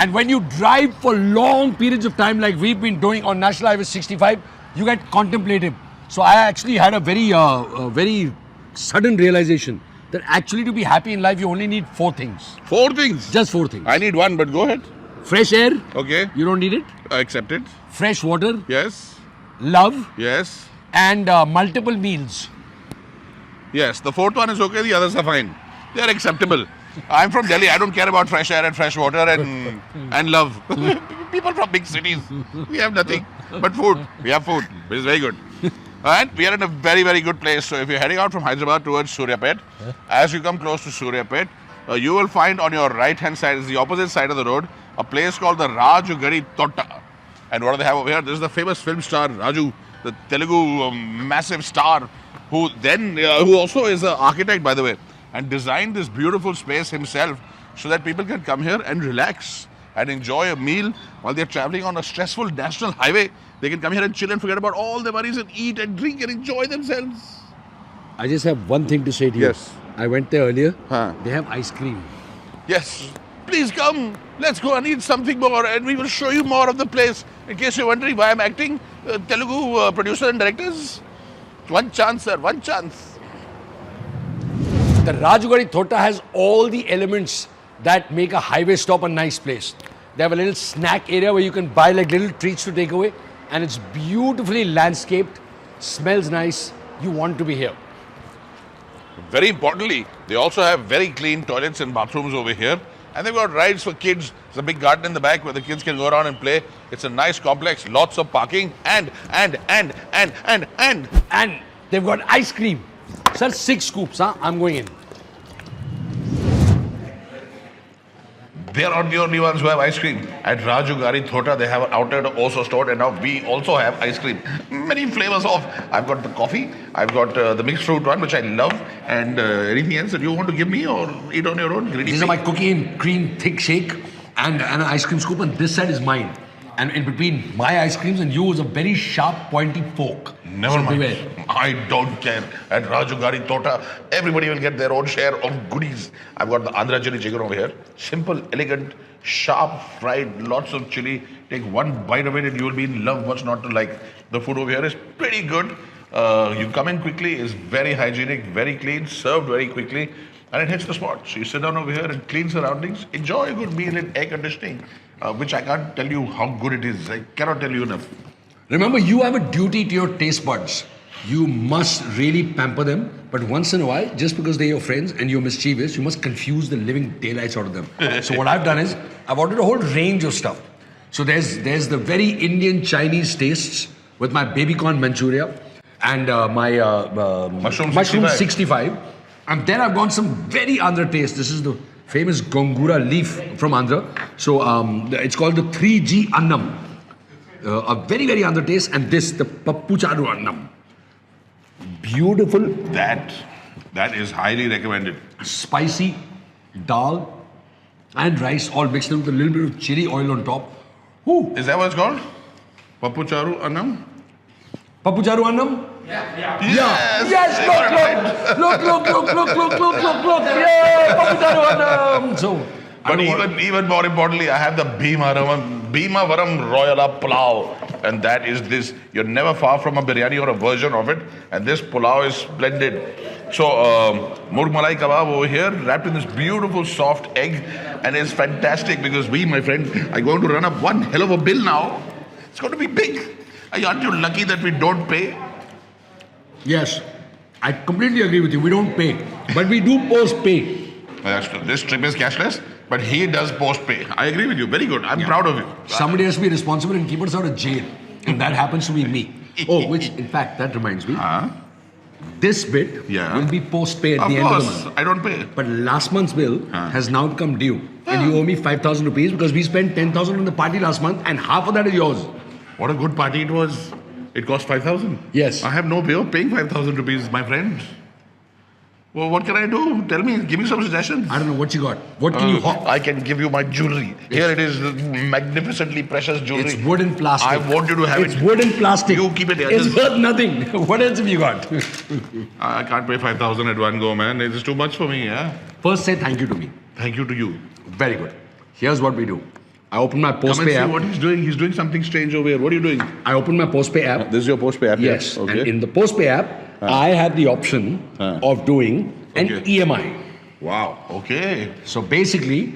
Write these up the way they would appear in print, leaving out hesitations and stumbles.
And when you drive for long periods of time, like we've been doing on National Highway 65, you get contemplative. So I actually had a very sudden realization that actually to be happy in life, you only need 4 things. 4 things? Just 4 things. I need 1, but go ahead. Fresh air. Okay. You don't need it. Accept it. Fresh water. Yes. Love. Yes. And multiple meals. Yes. The 4th one is okay. The others are fine. They are acceptable. I'm from Delhi. I don't care about fresh air and fresh water and love. People from big cities, we have nothing but food. We have food, which is very good. And we are in a very, very good place. So if you're heading out from Hyderabad towards Suryapet, as you come close to Suryapet, you will find on your right-hand side, is the opposite side of the road, a place called the Raju Gadi Totta. And what do they have over here? This is the famous film star Raju, the Telugu massive star, who also is an architect, by the way, and designed this beautiful space himself so that people can come here and relax and enjoy a meal while they're traveling on a stressful national highway. They can come here and chill and forget about all their worries and eat and drink and enjoy themselves. I just have one thing to say to you. Yes. I went there earlier. Huh. They have ice cream. Yes. Please come. Let's go and eat something more and we will show you more of the place. In case you're wondering why I'm acting, Telugu producer and directors. One chance, sir. One chance. The Raju Gadi Totta has all the elements that make a highway stop a nice place. They have a little snack area where you can buy like little treats to take away, and it's beautifully landscaped, smells nice. You want to be here. Very importantly, they also have very clean toilets and bathrooms over here. And they've got rides for kids. There's a big garden in the back where the kids can go around and play. It's a nice complex, lots of parking, and they've got ice cream. Sir, 6 scoops, huh? I'm going in. They are not the only ones who have ice cream. At Raju Gadi Totta, they have an outlet also stored, and now we also have ice cream. Many flavors of. I've got the coffee, I've got the mixed fruit one, which I love, and anything else that you want to give me or eat on your own? These are my cookie and cream thick shake and an ice cream scoop, and this side is mine. And in between my ice creams and you is a very sharp, pointy fork. Never mind. Beware. I don't care. At Raju Gadi Totta, everybody will get their own share of goodies. I've got the Andhra chili chicken over here. Simple, elegant, sharp, fried, lots of chili. Take one bite of it and you will be in love. What's not to like? The food over here is pretty good. You come in quickly, it's very hygienic, very clean, served very quickly, and it hits the spot. So you sit down over here in clean surroundings, enjoy a good meal in air conditioning, which I can't tell you how good it is. I cannot tell you enough. Remember, you have a duty to your taste buds. You must really pamper them, but once in a while, just because they're your friends and you're mischievous, you must confuse the living daylights out of them. So what I've done is, I've ordered a whole range of stuff. So there's the very Indian Chinese tastes with my baby corn Manchuria and my mushroom 65. And then I've got some very Andhra taste. This is the famous Gongura leaf from Andhra. So it's called the 3G Annam. A very, very Andhra taste. And this, the Pappu Charu Annam. Beautiful. That is highly recommended. Spicy dal and rice all mixed in with a little bit of chili oil on top. Ooh. Is that what it's called? Pappu Charu Annam? Pappu Charu Annam? Yes! Look. Yeah, Pappu Charu Annam. So, but even more importantly, I have the Bhimavaram Royala Pulao. And that is this. You're never far from a biryani or a version of it. And this pulao is splendid. So, Murg Malai Kebab over here, wrapped in this beautiful soft egg. And it's fantastic because we, my friend, are going to run up one hell of a bill now. It's going to be big. Aren't you lucky that we don't pay? Yes, I completely agree with you. We don't pay, but we do post-pay. This trip is cashless, but he does post-pay. I agree with you. Very good. I'm proud of you. Somebody has to be responsible and keep us out of jail. And that happens to be me. Oh, which, in fact, that reminds me. This bit will be post-pay at the end of the month. I don't pay. But last month's bill has now become due. And you owe me 5,000 rupees because we spent 10,000 on the party last month and half of that is yours. What a good party it was. It cost 5,000. Yes. I have no way of paying 5,000 rupees, my friend. Well, what can I do? Tell me. Give me some suggestions. I don't know what you got. What can you hawk? I can give you my jewelry. Here it is, magnificently precious jewelry. It's wood and plastic. I want you to have it. It's wood and plastic. You keep it here. It's worth nothing. What else have you got? I can't pay 5,000 at one go, man. It's too much for me, yeah? First say thank you to me. Thank you to you. Very good. Here's what we do. I open my Come and postpay see app. what he's doing. He's doing something strange over here. What are you doing? I open my postpay app. This is your postpay app. Yes. Okay. And in the postpay app, I have the option of doing an Okay. EMI. Wow. Okay. So basically,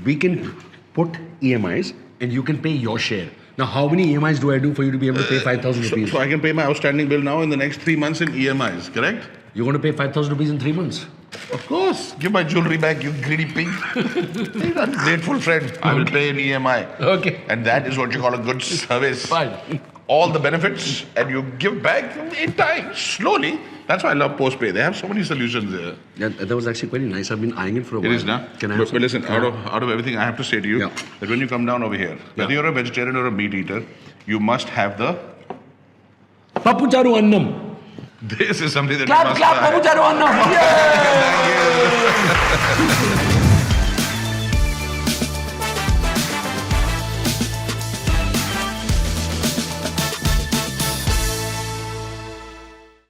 we can put EMIs and you can pay your share. Now, how many EMIs do I do for you to be able to pay 5,000 rupees? So I can pay my outstanding bill now in the next 3 months in EMIs, correct? You're going to pay 5,000 rupees in 3 months. Of course. Give my jewelry back, you greedy pig. You're an ungrateful friend. I will pay an EMI. Okay. And that is what you call a good service. Fine. All the benefits and you give back in time, slowly. That's why I love Postpay. They have so many solutions there. Yeah, that was actually very nice. I've been eyeing it for a while. It is now. Can I have But listen, some? out of everything, I have to say to you Yeah. that when you come down over here, whether Yeah. you're a vegetarian or a meat eater, you must have the. Papu Charu Annam. This is something that you Clap, must clap, have. Papu Charu Annam. Thank you.